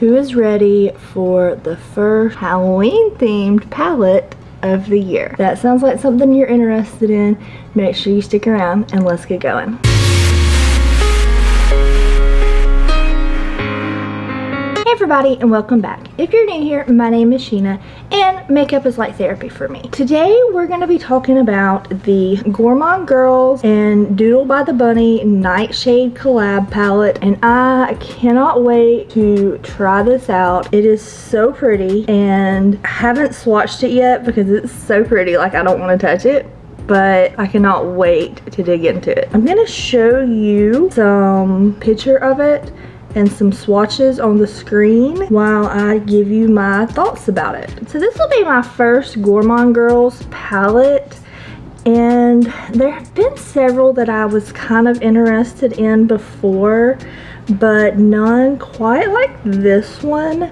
Who is ready for the first Halloween themed palette of the year? That sounds like something you're interested in. Make sure you stick around and let's get going. Hey everybody, and welcome back. If you're new here, my name is Sheena and makeup is like therapy for me. Today we're going to be talking about the Gourmande Girls and Doodle by the Bunny Nightshade collab palette, and I cannot wait to try this out. It is so pretty and I haven't swatched it yet because it's so pretty, like I don't want to touch it. But I cannot wait to dig into it. I'm going to show you some picture of it and some swatches on the screen while I give you my thoughts about it. So this will be my first Gourmande Girls palette, and there have been several that I was kind of interested in before, but none quite like this one.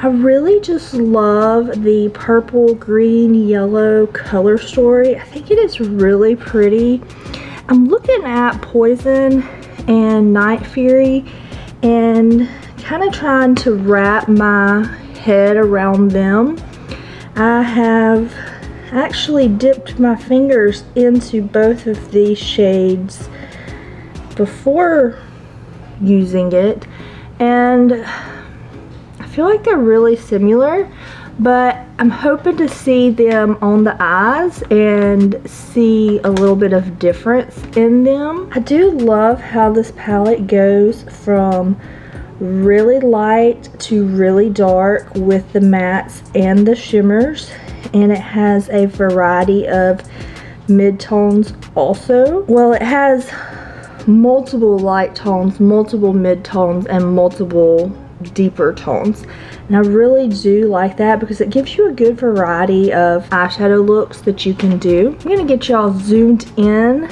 I really just love the purple, green, yellow color story. I think it is really pretty. I'm looking at Poison and Night Fury and kind of trying to wrap my head around them. I have actually dipped my fingers into both of these shades before using it, and I feel like they're really similar, but I'm hoping to see them on the eyes and see a little bit of difference in them. I do love how this palette goes from really light to really dark with the mattes and the shimmers, and it has a variety of mid-tones also. Well, it has multiple light tones, multiple mid-tones, and multiple deeper tones, and I really do like that because it gives you a good variety of eyeshadow looks that you can do. I'm gonna get y'all zoomed in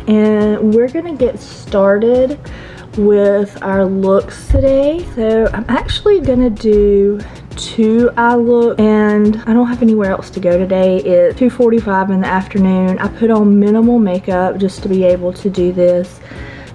and we're gonna get started with our looks today. So I'm actually gonna do two eye looks, and I don't have anywhere else to go today. It's 2:45 in the afternoon. I put on minimal makeup just to be able to do this.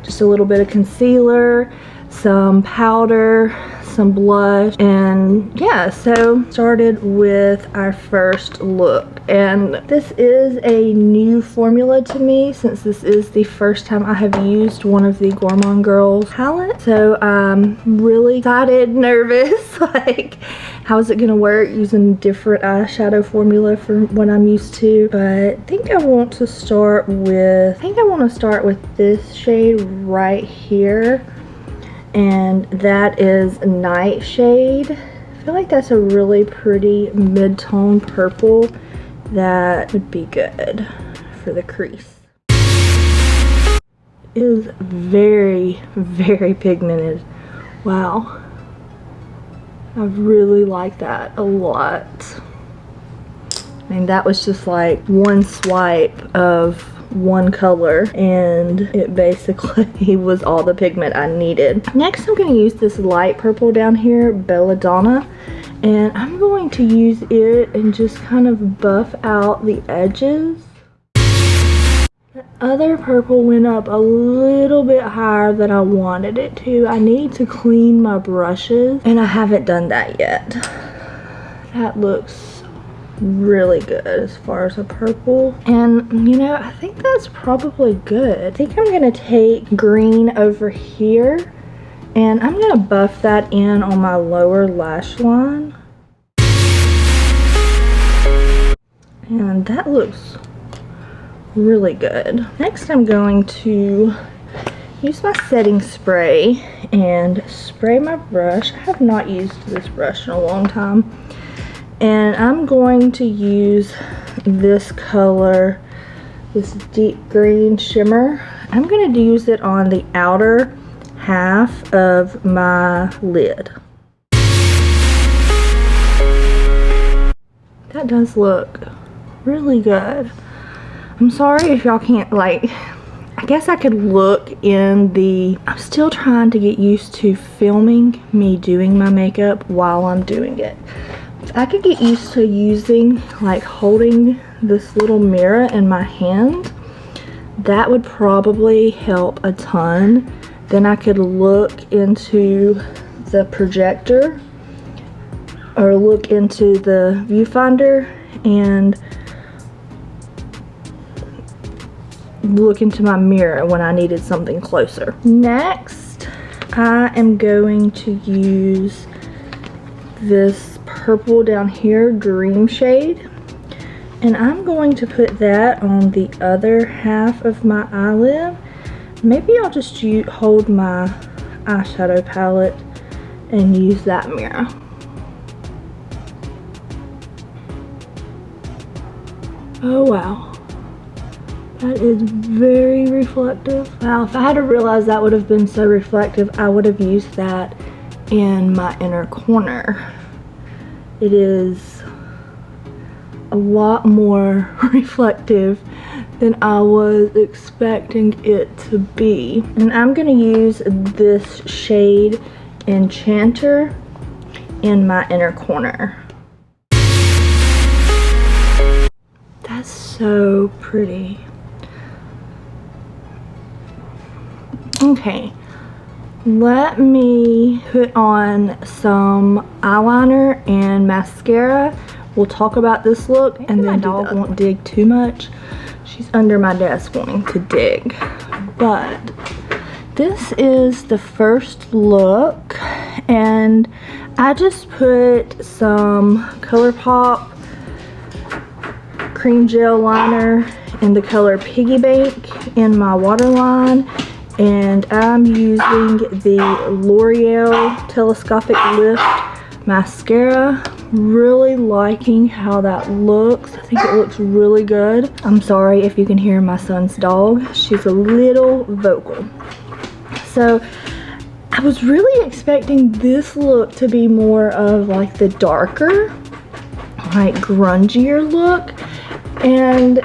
Just a little bit of concealer, some powder, some blush, and yeah, so started with our first look. And this is a new formula to me since this is the first time I have used one of the Gourmande Girls palette. So I'm really excited, nervous, like how is it gonna work using different eyeshadow formula from what I'm used to. But I think I want to start with, this shade right here. And that is Nightshade. I feel like that's a really pretty mid-tone purple that would be good for the crease. It is very, very pigmented. Wow. I really like that a lot. I mean, that was just like one swipe of one color and it basically was all the pigment I needed. Next I'm going to use this light purple down here, Belladonna, and I'm going to use it and just kind of buff out the edges. The other purple went up a little bit higher than I wanted it to. I need to clean my brushes and I haven't done that yet. That looks really good as far as a purple, and you know, I think that's probably good. I think I'm gonna take green over here and I'm gonna buff that in on my lower lash line, and that looks really good. Next I'm going to use my setting spray and spray my brush. I have not used this brush in a long time. And I'm going to use this color, this deep green shimmer. I'm going to use it on the outer half of my lid. That does look really good. I'm sorry if y'all can't, like, I guess I could look in the, I'm still trying to get used to filming me doing my makeup while I'm doing it. If I could get used to using, like, holding this little mirror in my hand, that would probably help a ton. Then I could look into the projector or look into the viewfinder and look into my mirror when I needed something closer. Next, I am going to use this purple down here, Dream Shade, and I'm going to put that on the other half of my eyelid. Maybe I'll just hold my eyeshadow palette and use that mirror. Oh wow, that is very reflective. Wow, if I had to realize that would have been so reflective, I would have used that in my inner corner. It is a lot more reflective than I was expecting it to be. And I'm gonna use this shade Enchanter in my inner corner. That's so pretty. Okay, let me put on some eyeliner and mascara. We'll talk about this look, and then my dog won't dig too much. She's under my desk wanting to dig. But this is the first look, and I just put some ColourPop cream gel liner in the color Piggy in my waterline, and I'm using the L'Oreal Telescopic Lift mascara. Really liking how that looks. I think it looks really good. I'm sorry if you can hear my son's dog. She's a little vocal. So I was really expecting this look to be more of like the darker, like grungier look, and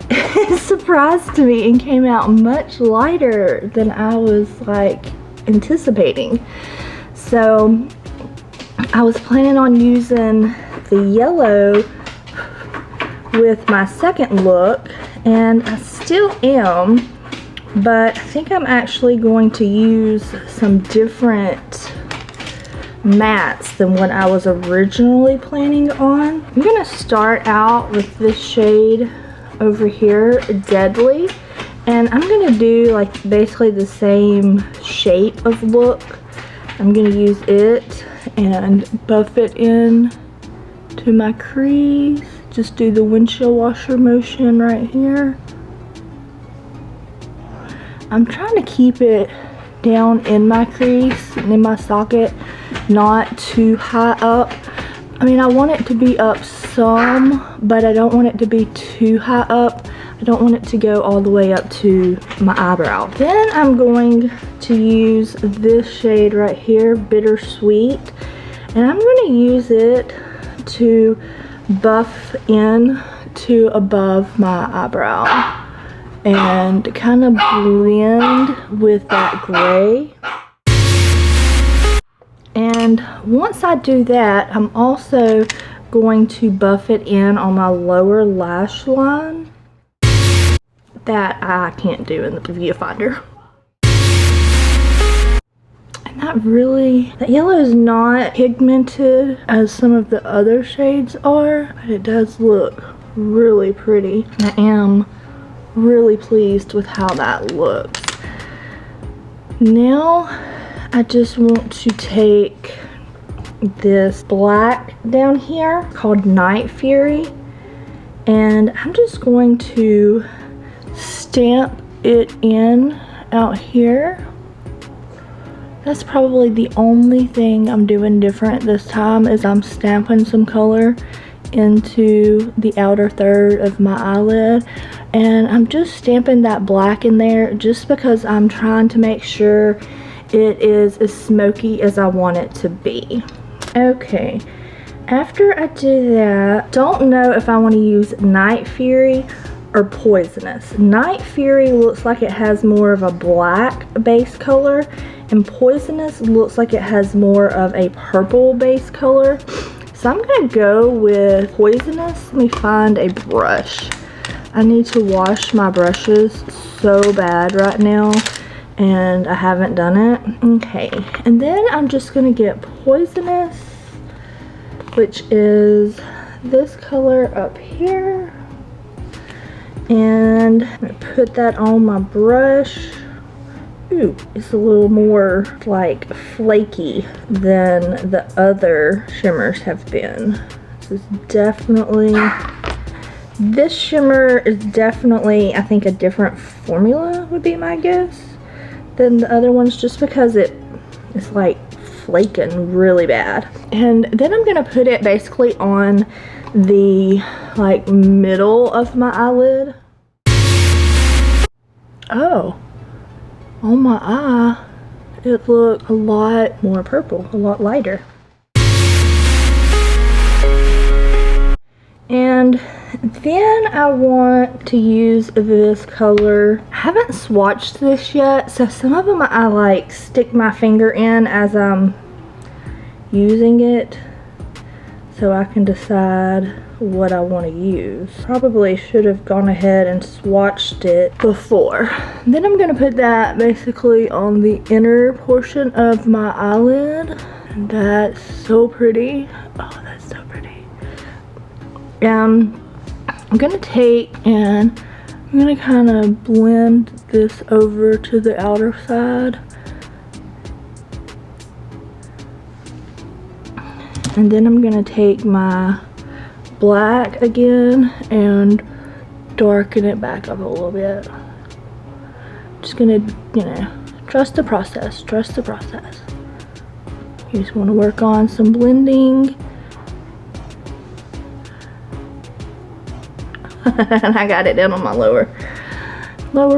it surprised me and came out much lighter than I was like anticipating. So I was planning on using the yellow with my second look, and I still am, but I think I'm actually going to use some different mattes than what I was originally planning on. I'm gonna start out with this shade over here, Deadly, and I'm gonna do like basically the same shape of look. I'm gonna use it and buff it in to my crease. Just do the windshield washer motion right here. I'm trying to keep it down in my crease and in my socket, not too high up. I mean, I want it to be up some, but I don't want it to be too high up. I don't want it to go all the way up to my eyebrow. Then I'm going to use this shade right here, Bittersweet, and I'm going to use it to buff in to above my eyebrow and kind of blend with that gray. And once I do that, I'm also going to buff it in on my lower lash line. That I can't do in the viewfinder. And that yellow is not pigmented as some of the other shades are, but it does look really pretty. I am really pleased with how that looks. Now I just want to take this black down here called Night Fury, and I'm just going to stamp it in out here. That's probably the only thing I'm doing different this time, is I'm stamping some color into the outer third of my eyelid, and I'm just stamping that black in there just because I'm trying to make sure it is as smoky as I want it to be. Okay, after I do that, don't know if I want to use Night Fury or Poisonous. Night Fury looks like it has more of a black base color, and Poisonous looks like it has more of a purple base color. So I'm gonna go with Poisonous. Let me find a brush. I need to wash my brushes so bad right now, and I haven't done it. Okay, and then I'm just gonna get Poisonous which is this color up here. And I'm gonna put that on my brush. Ooh, it's a little more like flaky than the other shimmers have been. This shimmer is definitely, I think, a different formula would be my guess than the other ones, just because it's like flaking really bad. And then I'm gonna put it basically on the like middle of my eyelid. Oh, on my eye, it looked a lot more purple, a lot lighter. And then I want to use this color. I haven't swatched this yet, so some of them I like stick my finger in as I'm using it so I can decide what I want to use. Probably should have gone ahead and swatched it before. Then I'm going to put that basically on the inner portion of my eyelid. That's so pretty. Oh, that's so pretty. I'm gonna take and I'm gonna kind of blend this over to the outer side, and then I'm gonna take my black again and darken it back up a little bit. Just gonna, you know, trust the process, trust the process. You just want to work on some blending. And I got it down on my lower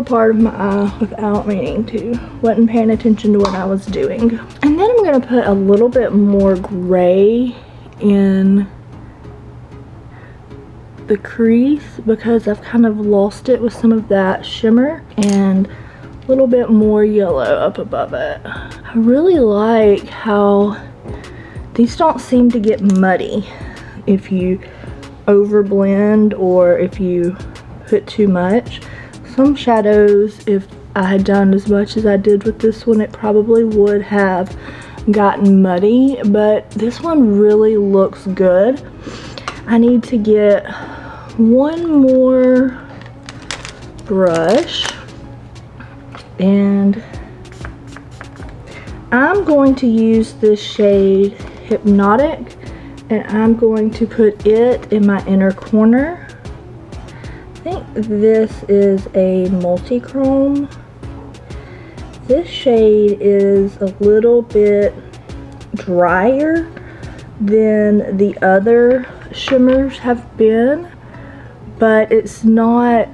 part of my eye without meaning to. Wasn't paying attention to what I was doing. And then I'm going to put a little bit more gray in the crease because I've kind of lost it with some of that shimmer, and a little bit more yellow up above it. I really like how these don't seem to get muddy if you overblend or if you put too much. Some shadows, if I had done as much as I did with this one, it probably would have gotten muddy, but this one really looks good. I need to get one more brush, and I'm going to use this shade Hypnotic, and I'm going to put it in my inner corner. I think this is a multi-chrome. This shade is a little bit drier than the other shimmers have been, but it's not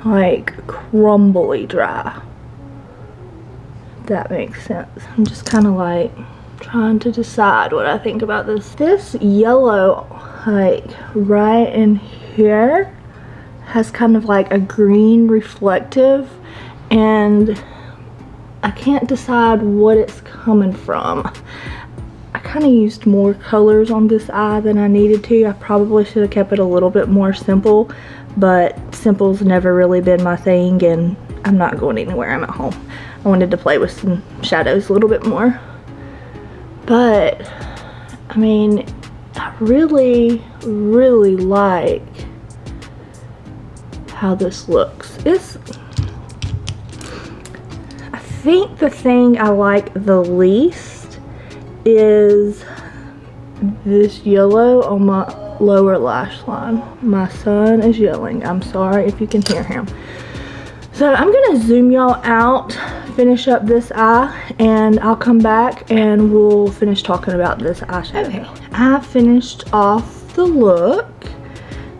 like crumbly dry. If that makes sense. I'm just kind of like trying to decide what I think about this. This yellow, like right in here, has kind of like a green reflective, and I can't decide what it's coming from. I kind of used more colors on this eye than I needed to. I probably should have kept it a little bit more simple, but simple's never really been my thing, and I'm not going anywhere. I'm at home. I wanted to play with some shadows a little bit more. But, I mean, I really, really like how this looks. I think the thing I like the least is this yellow on my lower lash line. My son is yelling. I'm sorry if you can hear him. So I'm gonna zoom y'all out, finish up this eye, and I'll come back and we'll finish talking about this eyeshadow. Okay, I finished off the look.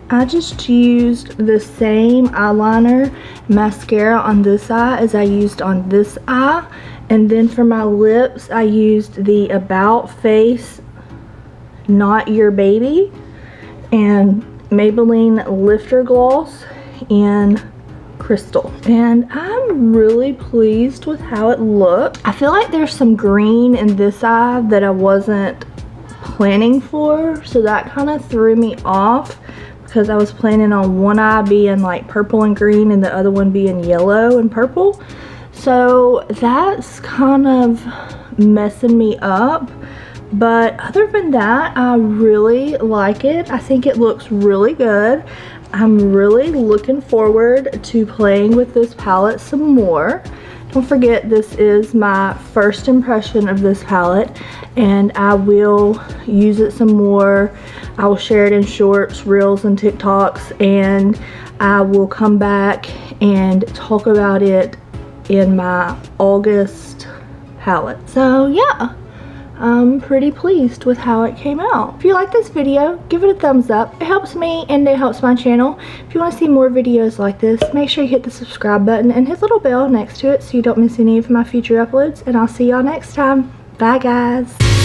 I just used the same eyeliner, mascara on this eye as I used on this eye. And then for my lips, I used the About Face Not Your Baby and Maybelline Lifter Gloss in Crystal. And I'm really pleased with how it looked. I feel like there's some green in this eye that I wasn't planning for, so that kind of threw me off, because I was planning on one eye being like purple and green and the other one being yellow and purple. So that's kind of messing me up, But other than that, I really like it. I think it looks really good. I'm really looking forward to playing with this palette some more. Don't forget, this is my first impression of this palette, and I will use it some more. I will share it in shorts, reels, and TikToks, and I will come back and talk about it in my August palette. So yeah, I'm pretty pleased with how it came out. If you like this video, give it a thumbs up. It helps me and it helps my channel. If you want to see more videos like this, make sure you hit the subscribe button and hit the little bell next to it so you don't miss any of my future uploads. And I'll see y'all next time. Bye guys.